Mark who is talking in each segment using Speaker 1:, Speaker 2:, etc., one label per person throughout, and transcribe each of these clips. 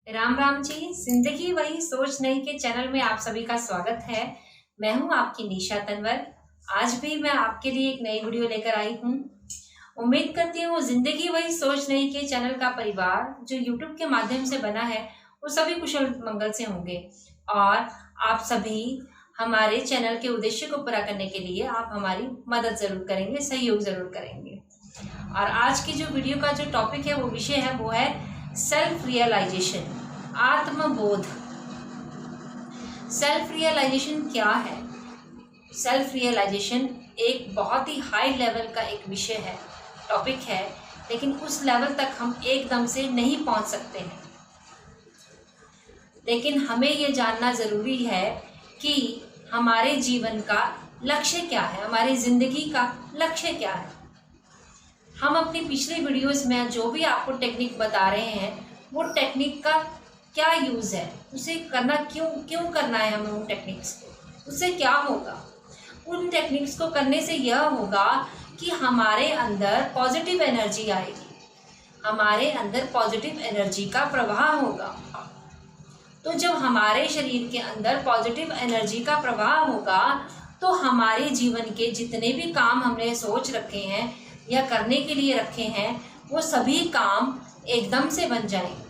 Speaker 1: राम राम जी। जिंदगी वही सोच नहीं के चैनल में आप सभी का स्वागत है। मैं हूं आपकी निशा तनवर। आज भी मैं आपके लिए एक नई वीडियो लेकर आई हूं। उम्मीद करती हूँ जिंदगी वही सोच नहीं के चैनल का परिवार जो यूट्यूब के माध्यम से बना है वो सभी कुशल मंगल से होंगे और आप सभी हमारे चैनल के उद्देश्य को पूरा करने के लिए आप हमारी मदद जरूर करेंगे, सहयोग जरूर करेंगे। और आज की जो वीडियो का जो टॉपिक है वो विषय है वो है सेल्फ रियलाइजेशन, आत्मबोध। सेल्फ रियलाइजेशन क्या है? सेल्फ रियलाइजेशन एक बहुत ही हाई लेवल का एक विषय है, टॉपिक है, लेकिन उस लेवल तक हम एकदम से नहीं पहुंच सकते हैं। लेकिन हमें ये जानना ज़रूरी है कि हमारे जीवन का लक्ष्य क्या है, हमारी ज़िंदगी का लक्ष्य क्या है। हम अपनी पिछली वीडियोस में जो भी आपको टेक्निक बता रहे हैं वो टेक्निक का क्या यूज़ है, उसे करना क्यों करना है हमें उन टेक्निक्स को, उससे क्या होगा। उन टेक्निक्स को करने से यह होगा कि हमारे अंदर पॉजिटिव एनर्जी आएगी, हमारे अंदर पॉजिटिव एनर्जी का प्रवाह होगा। तो जब हमारे शरीर के अंदर पॉजिटिव एनर्जी का प्रवाह होगा तो हमारे जीवन के जितने भी काम हमने सोच रखे हैं या करने के लिए रखे हैं वो सभी काम एकदम से बन जाएंगे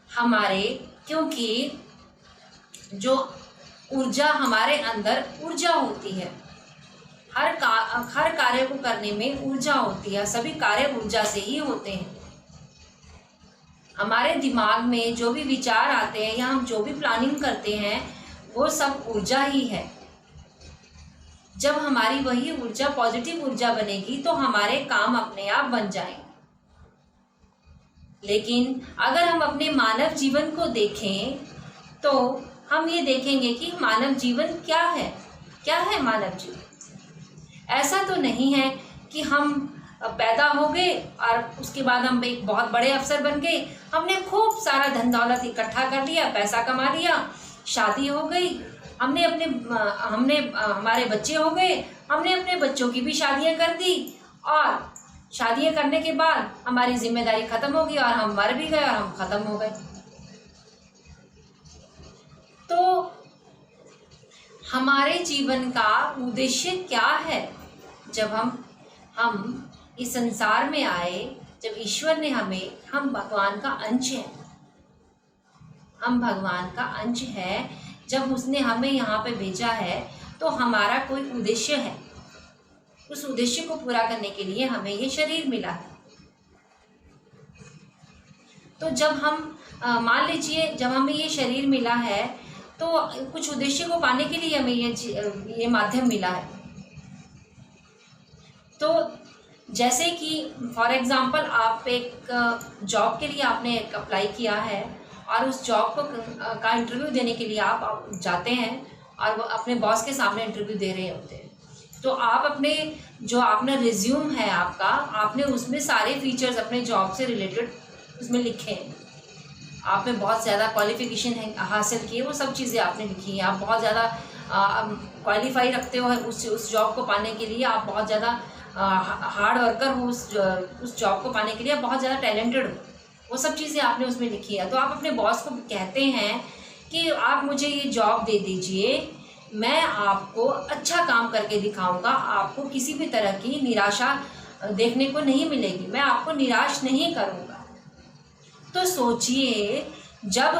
Speaker 1: हमारे, क्योंकि जो ऊर्जा हमारे अंदर ऊर्जा होती है, हर कार्य को करने में ऊर्जा होती है, सभी कार्य ऊर्जा से ही होते हैं। हमारे दिमाग में जो भी विचार आते हैं या हम जो भी प्लानिंग करते हैं वो सब ऊर्जा ही है। जब हमारी वही ऊर्जा पॉजिटिव ऊर्जा बनेगी तो हमारे काम अपने आप बन जाएंगे। लेकिन अगर हम अपने मानव जीवन को देखें तो हम ये देखेंगे कि मानव जीवन क्या है मानव जीवन। ऐसा तो नहीं है कि हम पैदा हो गए और उसके बाद हम एक बहुत बड़े अफसर बन गए, हमने खूब सारा धन दौलत इकट्ठा कर लिया, पैसा कमा लिया, शादी हो गई, हमारे बच्चे हो गए, हमने अपने बच्चों की भी शादियां कर दी और शादियां करने के बाद हमारी जिम्मेदारी खत्म हो गई और हम मर भी गए और हम खत्म हो गए। तो हमारे जीवन का उद्देश्य क्या है? जब हम इस संसार में आए, जब ईश्वर ने हम भगवान का अंश हैं, हम भगवान का अंश है, जब उसने हमें यहाँ पे भेजा है तो हमारा कोई उद्देश्य है। उस उद्देश्य को पूरा करने के लिए हमें ये शरीर मिला है। तो जब हम मान लीजिए जब हमें ये शरीर मिला है तो कुछ उद्देश्य को पाने के लिए हमें ये माध्यम मिला है। तो जैसे कि फॉर एग्जांपल आप एक जॉब के लिए आपने अप्लाई किया है और उस जॉब का इंटरव्यू देने के लिए आप जाते हैं और अपने बॉस के सामने इंटरव्यू दे रहे होते हैं। तो आप अपने जो आपने रिज्यूम है आपका, आपने उसमें सारे फीचर्स अपने जॉब से रिलेटेड उसमें लिखे हैं। आपने बहुत ज़्यादा क्वालिफिकेशन है हासिल की है, वो सब चीज़ें आपने लिखी हैं। आप बहुत ज़्यादा क्वालिफाई रखते हो उस जॉब को पाने के लिए, आप बहुत ज़्यादा हार्ड वर्कर हो उस जॉब को पाने के लिए, बहुत ज़्यादा टैलेंटेड हो, वो सब चीज़ें आपने उसमें लिखी है। तो आप अपने बॉस को कहते हैं कि आप मुझे ये जॉब दे दीजिए, मैं आपको अच्छा काम करके दिखाऊंगा, आपको किसी भी तरह की निराशा देखने को नहीं मिलेगी, मैं आपको निराश नहीं करूंगा। तो सोचिए जब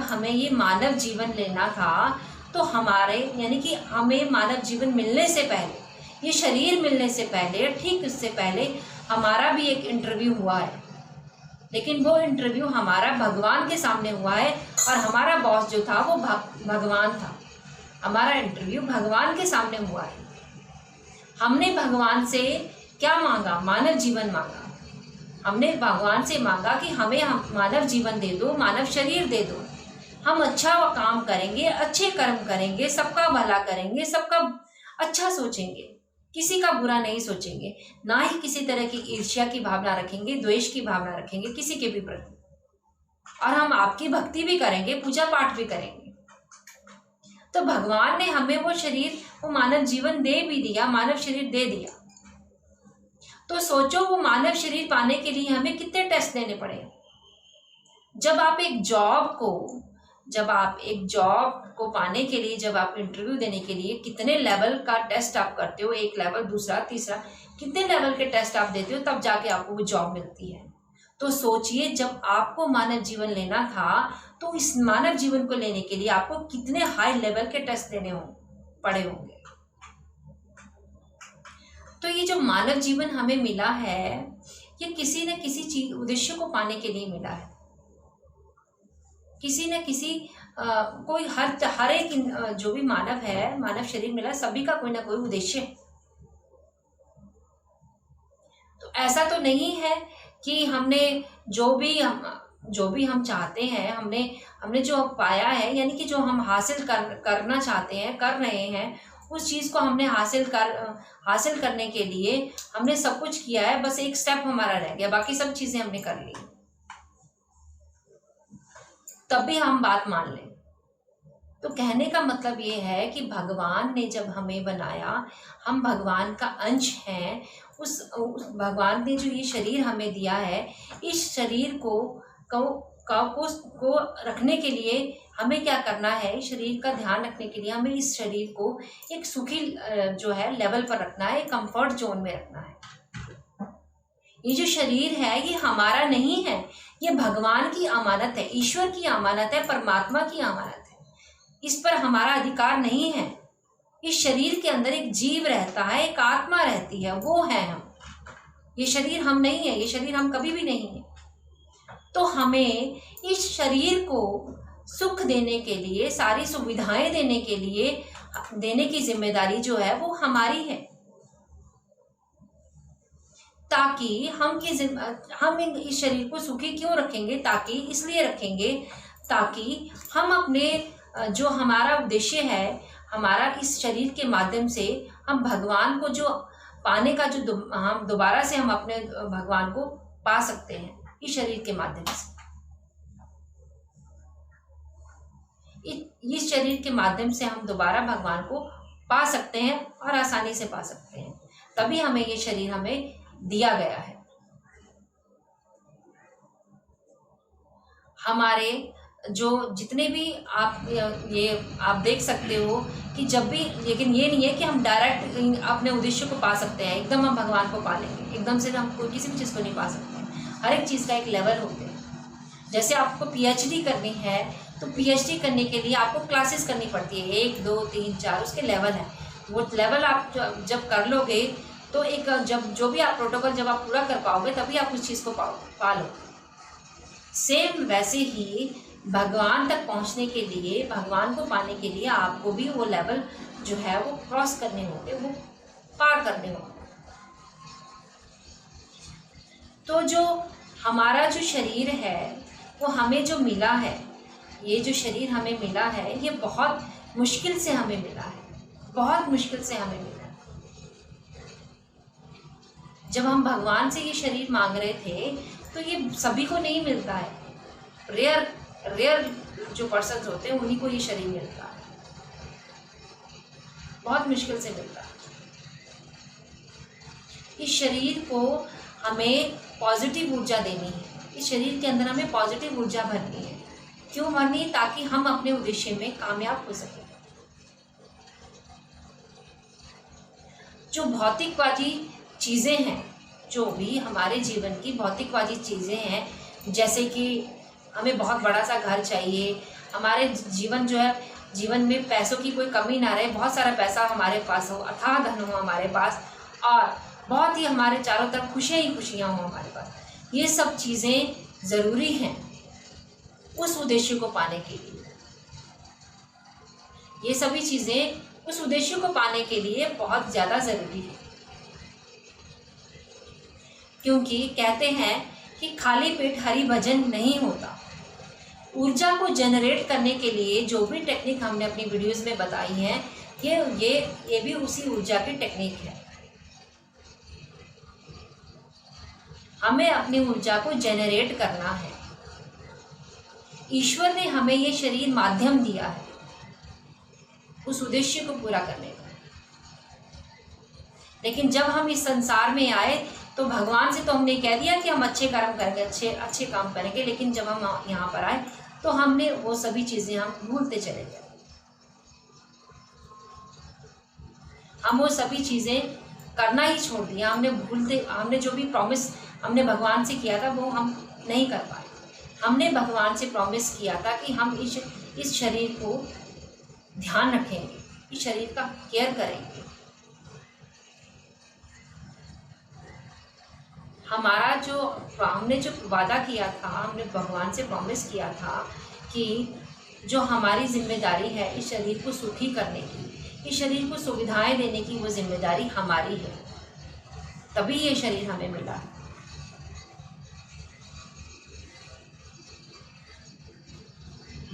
Speaker 1: हमें ये मानव जीवन लेना था तो हमारे यानी कि हमें मानव जीवन मिलने से पहले, ये शरीर मिलने से पहले, ठीक उससे पहले हमारा भी एक इंटरव्यू हुआ है। लेकिन वो इंटरव्यू हमारा भगवान के सामने हुआ है और हमारा बॉस जो था वो भगवान था। हमारा इंटरव्यू भगवान के सामने हुआ है। हमने भगवान से क्या मांगा? मानव जीवन मांगा। हमने भगवान से मांगा कि हमें मानव जीवन दे दो, मानव शरीर दे दो, हम अच्छा काम करेंगे, अच्छे कर्म करेंगे, सबका भला करेंगे, सबका अच्छा सोचेंगे, किसी का बुरा नहीं सोचेंगे, ना ही किसी तरह की ईर्ष्या की भावना रखेंगे, द्वेष की भावना रखेंगे किसी के भी प्रति, और हम आपकी भक्ति भी करेंगे, पूजा पाठ भी करेंगे। तो भगवान ने हमें वो शरीर, वो मानव जीवन दे भी दिया, मानव शरीर दे दिया। तो सोचो वो मानव शरीर पाने के लिए हमें कितने टेस्ट देने पड़े। जब आप एक जॉब को पाने के लिए, जब आप इंटरव्यू देने के लिए कितने लेवल का टेस्ट आप करते हो, एक लेवल, दूसरा, तीसरा, कितने लेवल के टेस्ट आप देते हो, तब जाके आपको वो जॉब मिलती है। तो सोचिए, जब आपको मानव जीवन लेना था तो इस मानव जीवन को लेने के लिए आपको कितने हाई लेवल के टेस्ट देने पड़े होंगे। तो ये जो मानव जीवन हमें मिला है, ये किसी न किसी चीज, उद्देश्य को पाने के लिए मिला है। किसी न किसी कोई हर एक जो भी मानव है, मानव शरीर मिला, सभी का कोई ना कोई उद्देश्य है। तो ऐसा तो नहीं है कि हमने जो भी हम चाहते हैं, हमने जो पाया है, यानी कि जो हम हासिल करना चाहते हैं, कर रहे हैं, उस चीज को हमने हासिल करने के लिए हमने सब कुछ किया है। बस एक स्टेप हमारा रह गया, बाकी सब चीजें हमने कर ली। तब भी हम बात मान लें। तो कहने का मतलब ये है कि भगवान ने जब हमें बनाया, हम भगवान का अंश हैं। उस भगवान ने जो ये शरीर हमें दिया है, इस शरीर को रखने के लिए हमें क्या करना है, शरीर का ध्यान रखने के लिए हमें इस शरीर को एक सुखी जो है लेवल पर रखना है, कंफर्ट जोन में रखना है। ये जो शरीर है ये हमारा नहीं है, ये भगवान की अमानत है, ईश्वर की अमानत है, परमात्मा की अमानत है। इस पर हमारा अधिकार नहीं है। इस शरीर के अंदर एक जीव रहता है, एक आत्मा रहती है, वो है हम। ये शरीर हम नहीं है, ये शरीर हम कभी भी नहीं है। तो हमें इस शरीर को सुख देने के लिए, सारी सुविधाएं देने के लिए, देने की जिम्मेदारी जो है वो हमारी है। ताकि हम इस शरीर को सुखी क्यों रखेंगे, इसलिए रखेंगे ताकि हम अपने जो हमारा उद्देश्य है, हमारा इस शरीर के माध्यम से हम भगवान को जो पाने का, जो हम दोबारा से हम अपने भगवान को पा सकते हैं इस शरीर के माध्यम से। इस शरीर के माध्यम से हम दोबारा भगवान को पा सकते हैं और आसानी से पा सकते हैं। तभी हमें ये शरीर हमें दिया गया है। हमारे जो जितने भी आप देख सकते हो कि जब भी, लेकिन ये नहीं है कि हम डायरेक्ट अपने उद्देश्य को पा सकते हैं, एकदम हम भगवान को पा लेंगे। एकदम से हम कोई किसी भी चीज़ को नहीं पा सकते। हर एक चीज़ का एक लेवल होते हैं। जैसे आपको पीएचडी करनी है तो पीएचडी करने के लिए आपको क्लासेस करनी पड़ती है, 1 2 3 4 उसके लेवल है। वो लेवल आप जब कर लोगे तो एक जो भी आप प्रोटोकॉल जब आप पूरा कर पाओगे तभी आप उस चीज़ को पा लोगे। सेम वैसे ही भगवान तक पहुंचने के लिए, भगवान को पाने के लिए आपको भी वो लेवल जो है वो क्रॉस करने होंगे, वो पार करने होंगे। तो जो हमारा जो शरीर है वो हमें जो मिला है, ये जो शरीर हमें मिला है, ये बहुत मुश्किल से हमें मिला है, बहुत मुश्किल से हमें मिला है। जब हम भगवान से ये शरीर मांग रहे थे तो ये सभी को नहीं मिलता है। रेयर जो पर्सन होते हैं उन्हीं को ये शरीर मिलता है, बहुत मुश्किल से मिलता है। इस शरीर को हमें पॉजिटिव ऊर्जा देनी है, इस शरीर के अंदर हमें पॉजिटिव ऊर्जा भरनी है। क्यों भरनी? ताकि हम अपने उद्देश्य में कामयाब हो सकें। जो भौतिकवादी चीज़ें हैं, जो भी हमारे जीवन की भौतिकवादी चीज़ें हैं, जैसे कि हमें बहुत बड़ा सा घर चाहिए, हमारे जीवन में पैसों की कोई कमी ना रहे, बहुत सारा पैसा हमारे पास हो, अथाह धन हो हमारे पास, और बहुत ही हमारे चारों तरफ खुशियाँ ही खुशियाँ हो हमारे पास, ये सब चीज़ें ज़रूरी हैं उस उद्देश्य को पाने के लिए। ये सभी चीज़ें उस उद्देश्य को पाने के लिए बहुत ज़्यादा ज़रूरी है। क्योंकि कहते हैं कि खाली पेट हरि भजन नहीं होता। ऊर्जा को जनरेट करने के लिए जो भी टेक्निक हमने अपनी वीडियोस में बताई हैं, ये भी उसी ऊर्जा की टेक्निक है। हमें अपनी ऊर्जा को जनरेट करना है। ईश्वर ने हमें ये शरीर माध्यम दिया है उस उद्देश्य को पूरा करने का। लेकिन जब हम इस संसार में आए तो भगवान से तो हमने कह दिया कि हम अच्छे कर्म करेंगे, अच्छे अच्छे काम करेंगे, लेकिन जब हम यहाँ पर आए तो हमने वो सभी चीज़ें हम भूलते चले गए। हम वो सभी चीज़ें करना ही छोड़ दिया, हमने जो भी प्रॉमिस हमने भगवान से किया था वो हम नहीं कर पाए। हमने भगवान से प्रॉमिस किया था कि हम इस शरीर को ध्यान रखेंगे, इस शरीर का केयर करेंगे। हमने जो वादा किया था, हमने भगवान से प्रॉमिस किया था कि जो हमारी जिम्मेदारी है इस शरीर को सुखी करने की, इस शरीर को सुविधाएं देने की, वो जिम्मेदारी हमारी है, तभी ये शरीर हमें मिला।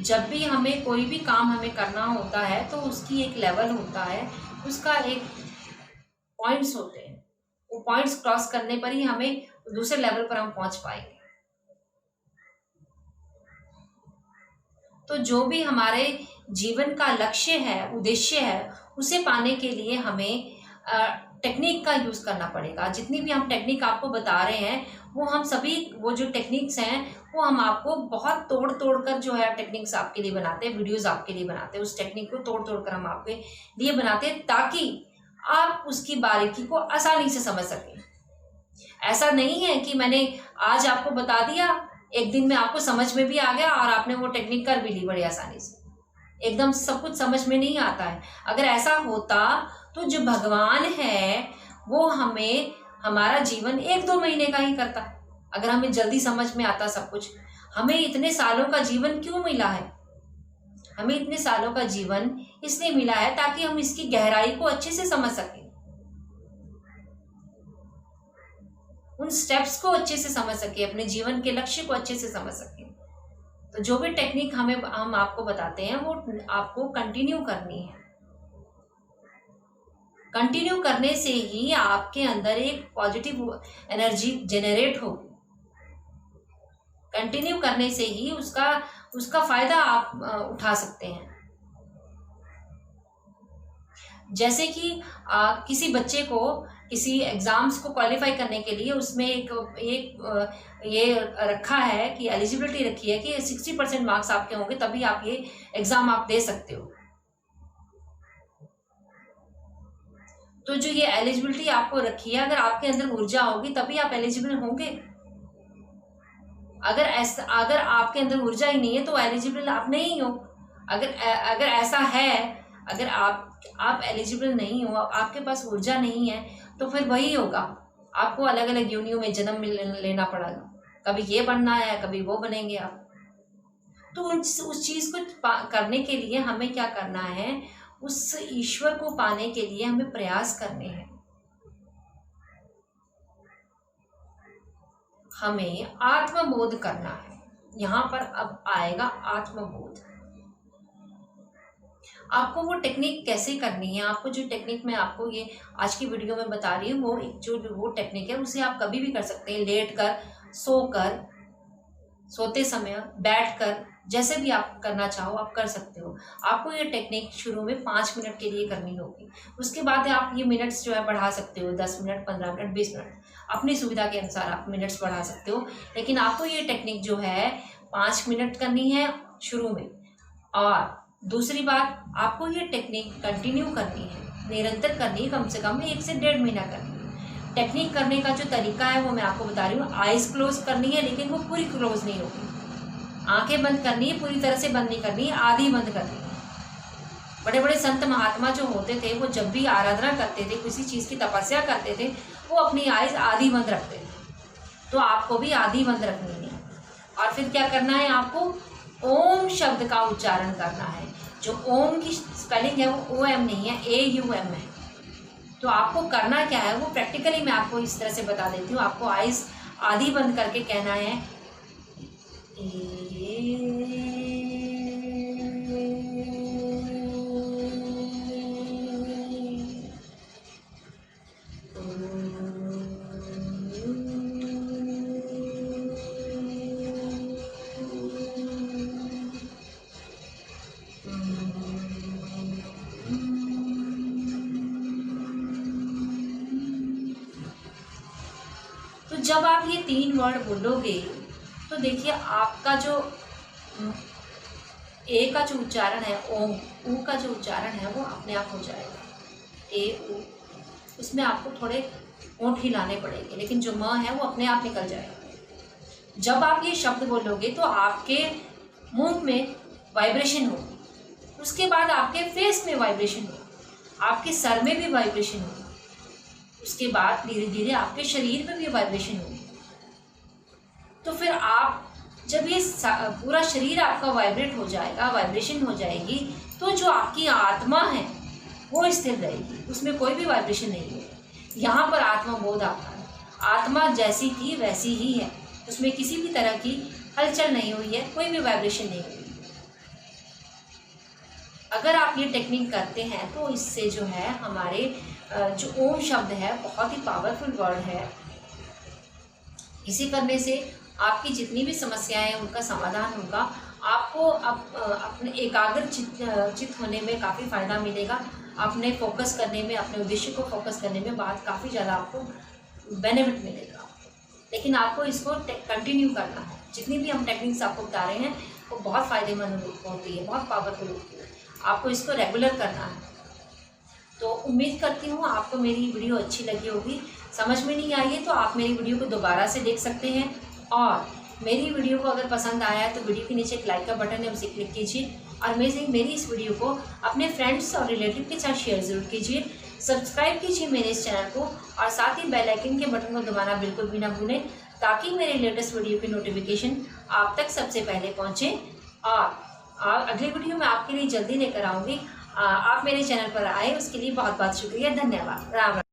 Speaker 1: जब भी हमें कोई भी काम हमें करना होता है तो उसकी एक लेवल होता है, उसका एक पॉइंट्स होते हैं, वो पॉइंट्स क्रॉस करने पर ही हमें दूसरे लेवल पर हम पहुंच पाएंगे। तो जो भी हमारे जीवन का लक्ष्य है, उद्देश्य है, उसे पाने के लिए हमें टेक्निक का यूज़ करना पड़ेगा। जितनी भी हम टेक्निक आपको बता रहे हैं वो हम सभी, वो जो टेक्निक्स हैं वो हम आपको बहुत तोड़ तोड़ कर जो है टेक्निक्स आपके लिए बनाते हैं, वीडियोस आपके लिए बनाते हैं। उस टेक्निक को तोड़ तोड़ कर हम आपके लिए बनाते हैं ताकि आप उसकी बारीकी को आसानी से समझ सकें। ऐसा नहीं है कि मैंने आज आपको बता दिया, एक दिन में आपको समझ में भी आ गया और आपने वो टेक्निक कर भी ली बड़ी आसानी से। एकदम सब कुछ समझ में नहीं आता है। अगर ऐसा होता तो जो भगवान है वो हमें हमारा जीवन 1-2 महीने का ही करता। अगर हमें जल्दी समझ में आता सब कुछ, हमें इतने सालों का जीवन क्यों मिला है? हमें इतने सालों का जीवन इसलिए मिला है ताकि हम इसकी गहराई को अच्छे से समझ सकें, उन स्टेप्स को अच्छे से समझ सके, अपने जीवन के लक्ष्य को अच्छे से समझ सके। तो जो भी टेक्निक हम आपको बताते हैं वो आपको कंटिन्यू करनी है। कंटिन्यू करने से ही आपके अंदर एक पॉजिटिव एनर्जी जनरेट होगी। कंटिन्यू करने से ही उसका फायदा आप उठा सकते हैं। जैसे कि किसी बच्चे को किसी एग्जाम्स को क्वालिफाई करने के लिए उसमें एक ये रखा है कि एलिजिबिलिटी रखी है कि 60% मार्क्स आपके होंगे तभी आप ये एग्जाम आप दे सकते हो। तो जो ये एलिजिबिलिटी आपको रखी है, अगर आपके अंदर ऊर्जा होगी तभी आप एलिजिबल होंगे। अगर आपके अंदर ऊर्जा ही नहीं है तो एलिजिबल आप नहीं हो। अगर ऐसा है, अगर आप एलिजिबल नहीं हो, आपके पास ऊर्जा नहीं है, तो फिर वही होगा, आपको अलग अलग योनियों में जन्म लेना पड़ेगा। कभी ये बनना है, कभी वो बनेंगे आप। तो उस चीज को करने के लिए हमें क्या करना है, उस ईश्वर को पाने के लिए हमें प्रयास करने हैं। हमें आत्मबोध करना है। यहाँ पर अब आएगा आत्मबोध। आपको वो टेक्निक कैसे करनी है, आपको जो टेक्निक मैं आपको ये आज की वीडियो में बता रही हूँ, वो टेक्निक है उसे आप कभी भी कर सकते हैं। लेट कर, सोकर, सोते समय, बैठ कर, जैसे भी आप करना चाहो आप कर सकते हो। आपको ये टेक्निक शुरू में 5 मिनट के लिए करनी होगी। उसके बाद आप ये मिनट्स जो है बढ़ा सकते हो, 10 मिनट, 15 मिनट, 20 मिनट, अपनी सुविधा के अनुसार आप मिनट्स बढ़ा सकते हो। लेकिन आपको ये टेक्निक जो है 5 मिनट करनी है शुरू में। और दूसरी बात, आपको ये टेक्निक कंटिन्यू करनी है, निरंतर करनी है, कम से कम 1 से 1.5 महीना करनी है। टेक्निक करने का जो तरीका है वो मैं आपको बता रही हूँ। आइज क्लोज करनी है, लेकिन वो पूरी क्लोज नहीं होगी। आंखें बंद करनी है, पूरी तरह से बंद नहीं करनी है, आधी बंद करनी है। बड़े बड़े संत महात्मा जो होते थे वो जब भी आराधना करते थे, किसी चीज़ की तपस्या करते थे, वो अपनी आइज आधी बंद रखते थे। तो आपको भी आधी बंद रखनी है। और फिर क्या करना है, आपको ओम शब्द का उच्चारण करना है। जो ओम की स्पेलिंग है वो OM नहीं है, AUM है। तो आपको करना क्या है वो प्रैक्टिकली मैं आपको इस तरह से बता देती हूँ। आपको आइज आधी बंद करके कहना है जब आप ये 3 वर्ड बोलोगे तो देखिए आपका जो ए का जो उच्चारण है, ओम, ऊ का जो उच्चारण है वो अपने आप हो जाएगा, ए ऊ। उसमें आपको थोड़े होंठ हिलाने पड़ेंगे, लेकिन जो म है वो अपने आप निकल जाएगा। जब आप ये शब्द बोलोगे तो आपके मुंह में वाइब्रेशन होगी, उसके बाद आपके फेस में वाइब्रेशन होगी, आपके सर में भी वाइब्रेशन होगी, उसके बाद धीरे धीरे आपके शरीर में भी वाइब्रेशन होगी। तो फिर आप जब ये पूरा शरीर आपका वाइब्रेट हो जाएगा, वाइब्रेशन हो जाएगी, तो जो आपकी आत्मा है वो स्थिर रहेगी, उसमें कोई भी वाइब्रेशन नहीं है। यहाँ पर आत्मा बोध आता है, आत्मा जैसी थी वैसी ही है, उसमें किसी भी तरह की हलचल नहीं हुई है, कोई भी वाइब्रेशन नहीं हुई। अगर आप ये टेक्निक करते हैं तो इससे जो है हमारे जो ओम शब्द है बहुत ही पावरफुल वर्ड है। इसे करने से आपकी जितनी भी समस्याएं हैं उनका समाधान होगा। आपको अपने एकाग्र चित्त होने में काफ़ी फ़ायदा मिलेगा, अपने फोकस करने में, अपने उद्देश्य को फोकस करने में बात काफ़ी ज़्यादा आपको बेनिफिट मिलेगा। लेकिन आपको इसको कंटिन्यू करना है। जितनी भी हम टेक्निक्स आपको बता रहे हैं वो बहुत फ़ायदेमंद होती है, बहुत पावरफुल होती है, आपको इसको रेगुलर करना है। तो उम्मीद करती हूँ आपको मेरी वीडियो अच्छी लगी होगी। समझ में नहीं आई है तो आप मेरी वीडियो को दोबारा से देख सकते हैं, और मेरी वीडियो को अगर पसंद आया है तो वीडियो के नीचे एक लाइक का बटन है, उसे क्लिक कीजिए, और मेरी इस वीडियो को अपने फ्रेंड्स और रिलेटिव के साथ शेयर ज़रूर कीजिए। सब्सक्राइब कीजिए मेरे इस चैनल को, और साथ ही बेल आइकन के बटन को दबाना बिल्कुल भी ना भूलें, ताकि मेरे लेटेस्ट वीडियो की नोटिफिकेशन आप तक सबसे पहले पहुँचे। और अगली वीडियो मैं आपके लिए जल्दी लेकर आऊँगी। आप मेरे चैनल पर आए उसके लिए बहुत बहुत शुक्रिया, धन्यवाद। राम राम।